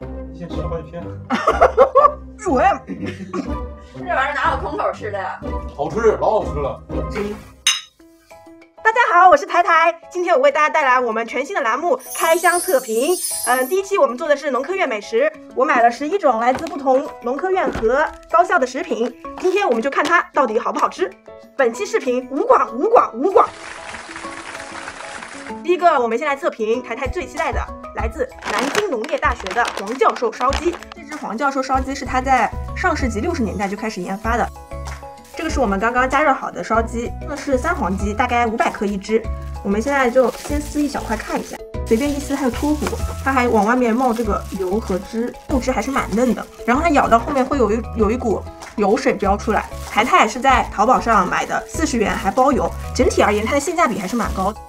你先吃了好几片。主任，这玩意儿哪有空口吃的呀？好吃，老好吃了。大家好，我是台台，今天我为大家带来我们全新的栏目开箱测评。第一期我们做的是农科院美食，我买了11种来自不同农科院和高校的食品，今天我们就看它到底好不好吃。本期视频无广。第一个，我们先来测评台台最期待的，来自南京农业大学的黄教授烧鸡。这只黄教授烧鸡是他在上世纪60年代就开始研发的。这个是我们刚刚加热好的烧鸡，用的是三黄鸡，大概500克一只。我们现在就先撕一小块看一下，随便一撕它就脱骨，它还往外面冒这个油和汁，肉质还是蛮嫩的。然后它咬到后面会有一股油水飙出来。台台也是在淘宝上买的，40元还包邮。整体而言，它的性价比还是蛮高的。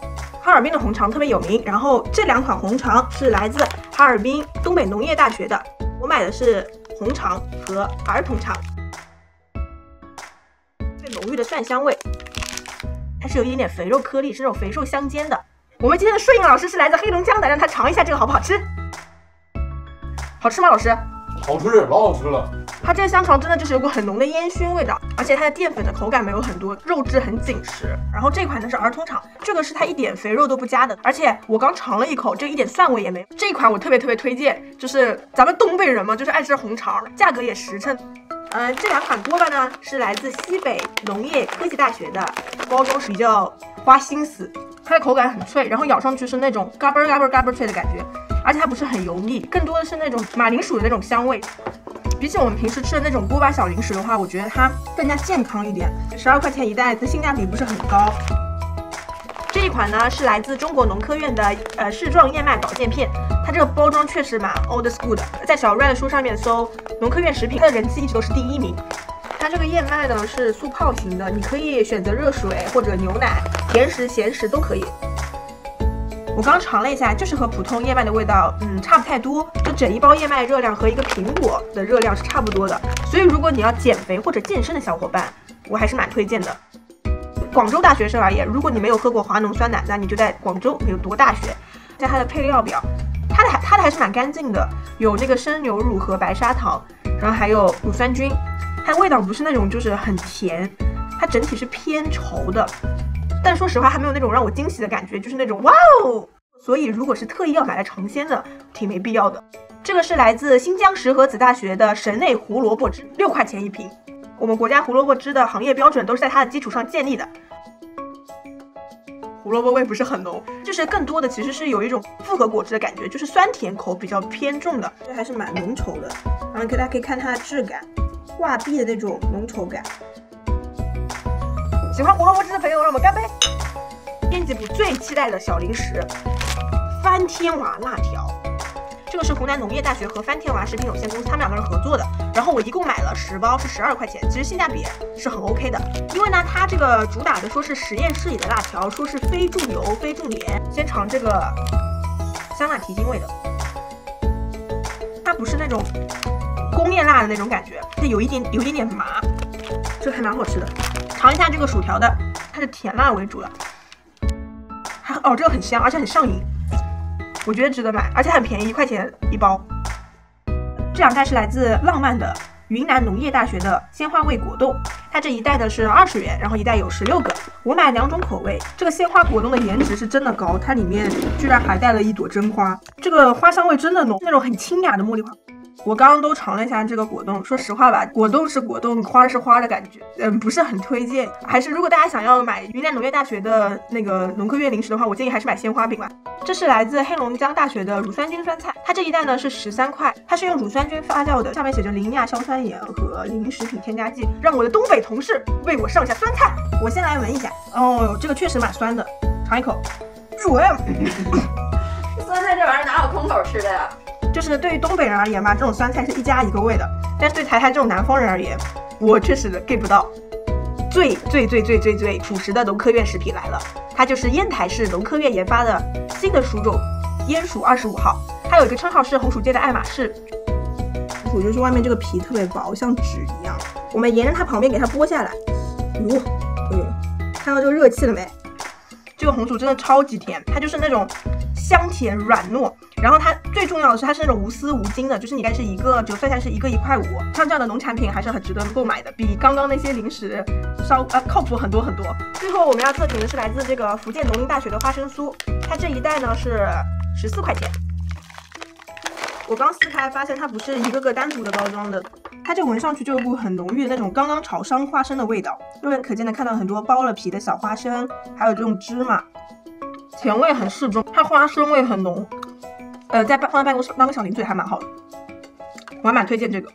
哈尔滨的红肠特别有名，然后这2款红肠是来自哈尔滨东北农业大学的，我买的是红肠和儿童肠。最浓郁的蒜香味，它是有一点点肥肉颗粒，是那种肥瘦相间的。我们今天的摄影老师是来自黑龙江的，让他尝一下这个好不好吃。好吃吗，老师？好吃，老好吃了。它这个香肠真的就是有股很浓的烟熏味道，而且它的淀粉的口感没有很多，肉质很紧实。然后这款呢是儿童肠，这个是它一点肥肉都不加的，而且我刚尝了一口，这一点蒜味也没有。这一款我特别推荐，就是咱们东北人嘛，就是爱吃红肠，价格也实诚。这2款锅巴呢是来自西北农业科技大学的，包装是比较花心思，它的口感很脆，然后咬上去是那种嘎嘣脆的感觉，而且它不是很油腻，更多的是那种马铃薯的那种香味。比起我们平时吃的那种锅巴小零食的话，我觉得它更加健康一点。12块钱一袋，它性价比不是很高。这一款呢是来自中国农科院的世状燕麦保健片，它这个包装确实蛮 old school 的，在小 red 书上面搜农科院食品，它的人气一直都是第1名。它这个燕麦呢是速泡型的，你可以选择热水或者牛奶，甜食咸食都可以。我刚尝了一下，就是和普通燕麦的味道差不太多，就整一包燕麦热量和一个苹果的热量是差不多的，所以如果你要减肥或者健身的小伙伴，我还是蛮推荐的。广州大学生而言，如果你没有喝过华浓酸奶，那你就在广州没有读大学。在它的配料表，它的还是蛮干净的，有那个生牛乳和白砂糖，然后还有乳酸菌，它的味道不是那种就是很甜，它整体是偏稠的。但说实话还没有那种让我惊喜的感觉，就是那种哇哦，所以如果是特意要买来尝鲜的，挺没必要的。这个是来自新疆石河子大学的神内胡萝卜汁，6块钱一瓶。我们国家胡萝卜汁的行业标准都是在它的基础上建立的。胡萝卜味不是很浓，就是更多的其实是有一种复合果汁的感觉，就是酸甜口比较偏重的，这还是蛮浓稠的。然后大家可以看它的质感，挂壁的那种浓稠感。喜欢胡萝卜汁的朋友，让我们干杯！编辑部最期待的小零食——翻天娃辣条。这个是湖南农业大学和翻天娃食品有限公司他们2个人合作的，然后我一共买了10包，是12块钱，其实性价比是很 OK 的。因为呢，它这个主打的说是实验室里的辣条，说是非重油、非重盐。先尝这个香辣提筋味的，它不是那种工业辣的那种感觉，它有一点点麻，这个还蛮好吃的。尝一下这个薯条的，它是甜辣为主的，这个很香，而且很上瘾。我觉得值得买，而且很便宜，1块钱一包。这2袋是来自浪漫的云南农业大学的鲜花味果冻，它这一袋的是20元，然后一袋有16个。我买2种口味，这个鲜花果冻的颜值是真的高，它里面居然还带了一朵真花，这个花香味真的浓，那种很清雅的茉莉花。我刚刚都尝了一下这个果冻，说实话吧，果冻是果冻，花是花的感觉，不是很推荐。还是如果大家想要买云南农业大学的那个农科院零食的话，我建议还是买鲜花饼吧。这是来自黑龙江大学的乳酸菌酸菜，它这一袋呢是13块，它是用乳酸菌发酵的，上面写着零亚硝酸盐和零食品添加剂，让我的东北同事为我上下酸菜。我先来闻一下，这个确实蛮酸的，尝一口。主任，酸菜这玩意儿哪有空口吃的呀？就是对于东北人而言吧，这种酸菜是1加1个味的，但是对台台这种南方人而言，我确实 get 不到。最朴实的农科院食品来了，它就是烟台市农科院研发的新的薯种烟薯25号，它有一个称号是红薯界的爱马仕。红薯就是外面这个皮特别薄，像纸一样，我们沿着它旁边给它剥下来。看到这个热气了没？这个红薯真的超级甜，它就是那种香甜软糯，然后它最重要的是它是那种无丝无筋的，就是你应该是一个折算下来是一个1.5块，像这样的农产品还是很值得购买的，比刚刚那些零食靠谱很多很多。最后我们要测评的是来自这个福建农林大学的花生酥，它这一袋呢是14块钱。我刚撕开发现它不是一个个单独的包装的，它这闻上去就有股很浓郁的那种刚刚炒伤花生的味道，肉眼可见的看到很多剥了皮的小花生，还有这种芝麻，甜味很适中，它花生味很浓，放在办公室当个小零嘴还蛮好的，我还蛮推荐这个。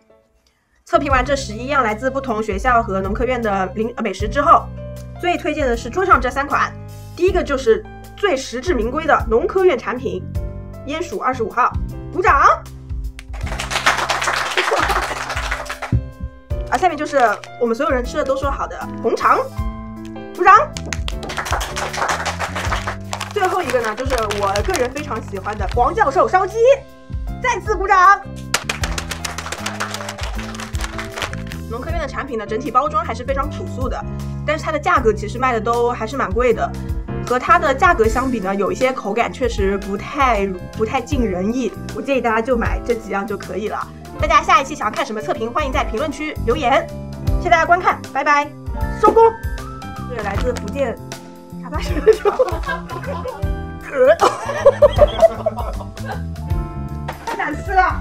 测评完这11样来自不同学校和农科院的美食之后，最推荐的是桌上这3款，第一个就是最实至名归的农科院产品，烟薯25号，鼓掌。下面就是我们所有人吃的都说好的红肠，鼓掌。最后一个呢，就是我个人非常喜欢的黄教授烧鸡，再次鼓掌。农科院的产品呢，整体包装还是非常朴素的，但是它的价格其实卖的都还是蛮贵的。和它的价格相比呢，有一些口感确实不太尽人意。我建议大家就买这几样就可以了。大家下一期想要看什么测评，欢迎在评论区留言。谢谢大家观看，拜拜，收工。这是来自福建茶大学的时候，太难吃了。